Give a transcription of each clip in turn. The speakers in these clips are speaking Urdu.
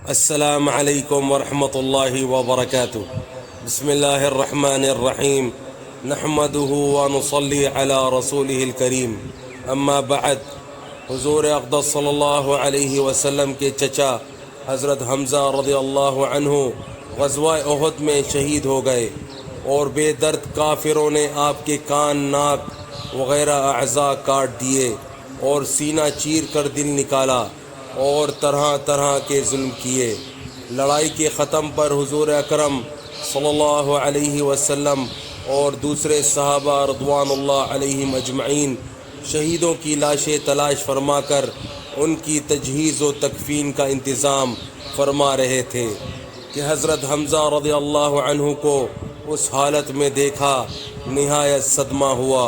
السلام علیکم ورحمۃ اللہ وبرکاتہ۔ بسم اللہ الرحمن الرحیم، نحمده ونصلی علی رسولہ الکریم، اما بعد۔ حضور اقدس صلی اللہ علیہ وسلم کے چچا حضرت حمزہ رضی اللہ عنہ غزوہ احد میں شہید ہو گئے، اور بے درد کافروں نے آپ کے کان، ناک وغیرہ اعضاء کاٹ دیے اور سینہ چیر کر دل نکالا اور طرح طرح کے ظلم کیے۔ لڑائی کے ختم پر حضور اکرم صلی اللہ علیہ وسلم اور دوسرے صحابہ رضوان اللہ علیہم اجمعین شہیدوں کی لاشیں تلاش فرما کر ان کی تجہیز و تکفین کا انتظام فرما رہے تھے کہ حضرت حمزہ رضی اللہ عنہ کو اس حالت میں دیکھا، نہایت صدمہ ہوا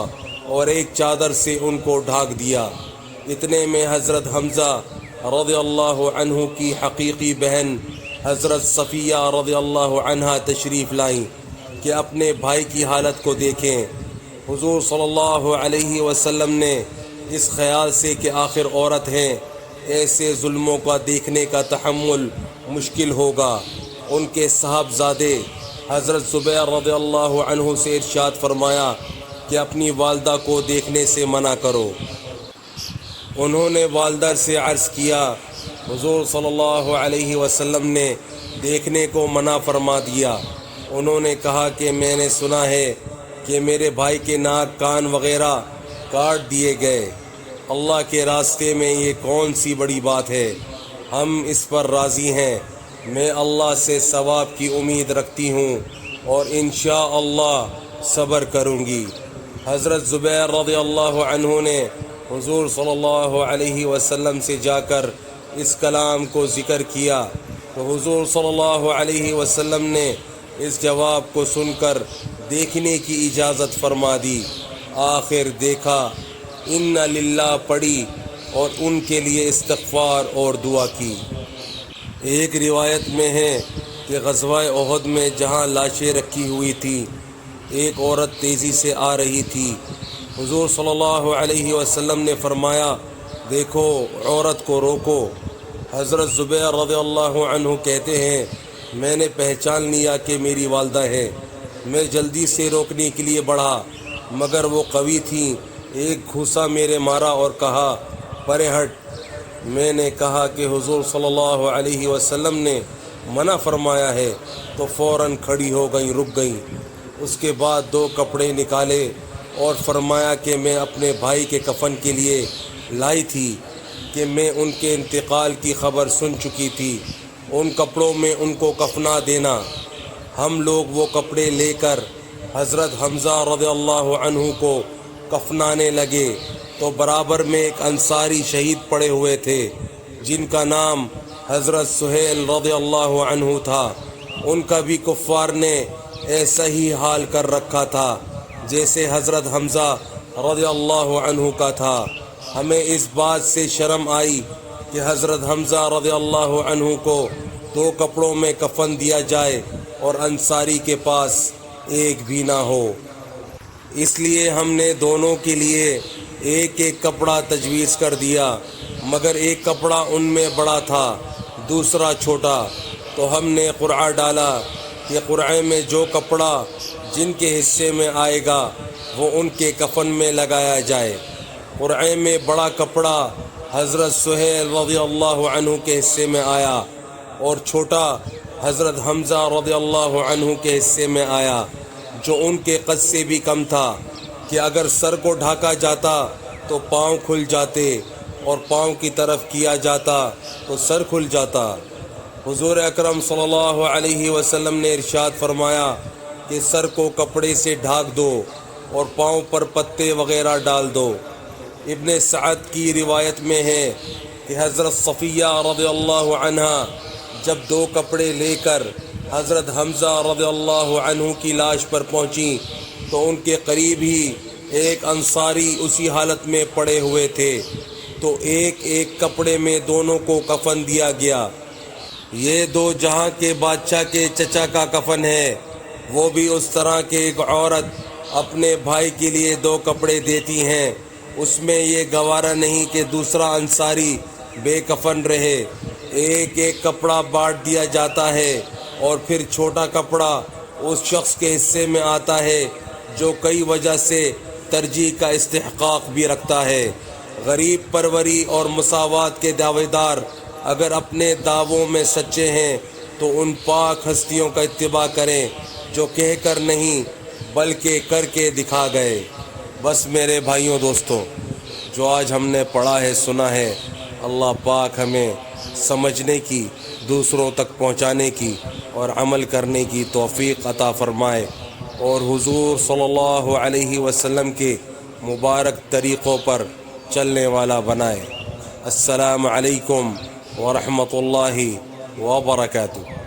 اور ایک چادر سے ان کو ڈھانک دیا۔ اتنے میں حضرت حمزہ رضی اللہ عنہ کی حقیقی بہن حضرت صفیہ رضی اللہ عنہا تشریف لائیں کہ اپنے بھائی کی حالت کو دیکھیں۔ حضور صلی اللہ علیہ وسلم نے اس خیال سے کہ آخر عورت ہیں، ایسے ظلموں کا دیکھنے کا تحمل مشکل ہوگا، ان کے صاحبزادے حضرت زبیر رضی اللہ عنہ سے ارشاد فرمایا کہ اپنی والدہ کو دیکھنے سے منع کرو۔ انہوں نے والدہ سے عرض کیا، حضور صلی اللہ علیہ وسلم نے دیکھنے کو منع فرما دیا۔ انہوں نے کہا کہ میں نے سنا ہے کہ میرے بھائی کے ناک، کان وغیرہ کاٹ دیے گئے۔ اللہ کے راستے میں یہ کون سی بڑی بات ہے، ہم اس پر راضی ہیں۔ میں اللہ سے ثواب کی امید رکھتی ہوں اور انشاءاللہ صبر کروں گی۔ حضرت زبیر رضی اللہ عنہ نے حضور صلی اللہ علیہ وسلم سے جا کر اس کلام کو ذکر کیا تو حضور صلی اللہ علیہ وسلم نے اس جواب کو سن کر دیکھنے کی اجازت فرما دی۔ آخر دیکھا، ان للہ پڑھی اور ان کے لیے استغفار اور دعا کی۔ ایک روایت میں ہے کہ غزوہ احد میں جہاں لاشیں رکھی ہوئی تھی، ایک عورت تیزی سے آ رہی تھی۔ حضور صلی اللہ علیہ وسلم نے فرمایا، دیکھو عورت کو روکو۔ حضرت زبیر رضی اللہ عنہ کہتے ہیں، میں نے پہچان لیا کہ میری والدہ ہے۔ میں جلدی سے روکنے کے لیے بڑھا مگر وہ قوی تھیں، ایک گھوسا میرے مارا اور کہا، پرے ہٹ۔ میں نے کہا کہ حضور صلی اللہ علیہ وسلم نے منع فرمایا ہے، تو فوراً کھڑی ہو گئیں، رک گئیں۔ اس کے بعد 2 کپڑے نکالے اور فرمایا کہ میں اپنے بھائی کے کفن کے لیے لائی تھی کہ میں ان کے انتقال کی خبر سن چکی تھی، ان کپڑوں میں ان کو کفنا دینا۔ ہم لوگ وہ کپڑے لے کر حضرت حمزہ رضی اللہ عنہ کو کفنانے لگے تو برابر میں ایک انصاری شہید پڑے ہوئے تھے جن کا نام حضرت سہیل رضی اللہ عنہ تھا۔ ان کا بھی کفار نے ایسا ہی حال کر رکھا تھا جیسے حضرت حمزہ رضی اللہ عنہ کا تھا۔ ہمیں اس بات سے شرم آئی کہ حضرت حمزہ رضی اللہ عنہ کو 2 کپڑوں میں کفن دیا جائے اور انصاری کے پاس ایک بھی نہ ہو۔ اس لیے ہم نے دونوں کے لیے ایک ایک کپڑا تجویز کر دیا، مگر ایک کپڑا ان میں بڑا تھا، دوسرا چھوٹا، تو ہم نے قرعہ ڈالا کہ قرعے میں جو کپڑا جن کے حصے میں آئے گا وہ ان کے کفن میں لگایا جائے۔ قرعے میں بڑا کپڑا حضرت سہیل رضی اللہ عنہ کے حصے میں آیا اور چھوٹا حضرت حمزہ رضی اللہ عنہ کے حصے میں آیا، جو ان کے قد سے بھی کم تھا کہ اگر سر کو ڈھانکا جاتا تو پاؤں کھل جاتے اور پاؤں کی طرف کیا جاتا تو سر کھل جاتا۔ حضور اکرم صلی اللہ علیہ وسلم نے ارشاد فرمایا کہ سر کو کپڑے سے ڈھانک دو اور پاؤں پر پتے وغیرہ ڈال دو۔ ابن سعد کی روایت میں ہے کہ حضرت صفیہ رضی اللہ عنہا جب 2 کپڑے لے کر حضرت حمزہ رضی اللہ عنہ کی لاش پر پہنچیں تو ان کے قریب ہی ایک انصاری اسی حالت میں پڑے ہوئے تھے، تو ایک ایک کپڑے میں دونوں کو کفن دیا گیا۔ یہ 2 جہاں کے بادشاہ کے چچا کا کفن ہے، وہ بھی اس طرح کہ ایک عورت اپنے بھائی کے لیے 2 کپڑے دیتی ہیں، اس میں یہ گوارا نہیں کہ دوسرا انصاری بے کفن رہے۔ ایک ایک کپڑا بانٹ دیا جاتا ہے اور پھر چھوٹا کپڑا اس شخص کے حصے میں آتا ہے جو کئی وجہ سے ترجیح کا استحقاق بھی رکھتا ہے۔ غریب پروری اور مساوات کے دعوے دار اگر اپنے دعووں میں سچے ہیں تو ان پاک ہستیوں کا اتباع کریں جو کہہ کر نہیں بلکہ کر کے دکھا گئے۔ بس میرے بھائیوں دوستوں، جو آج ہم نے پڑھا ہے سنا ہے، اللہ پاک ہمیں سمجھنے کی، دوسروں تک پہنچانے کی اور عمل کرنے کی توفیق عطا فرمائے، اور حضور صلی اللہ علیہ وسلم کے مبارک طریقوں پر چلنے والا بنائے۔ السلام علیکم ورحمۃ اللہ وبرکاتہ۔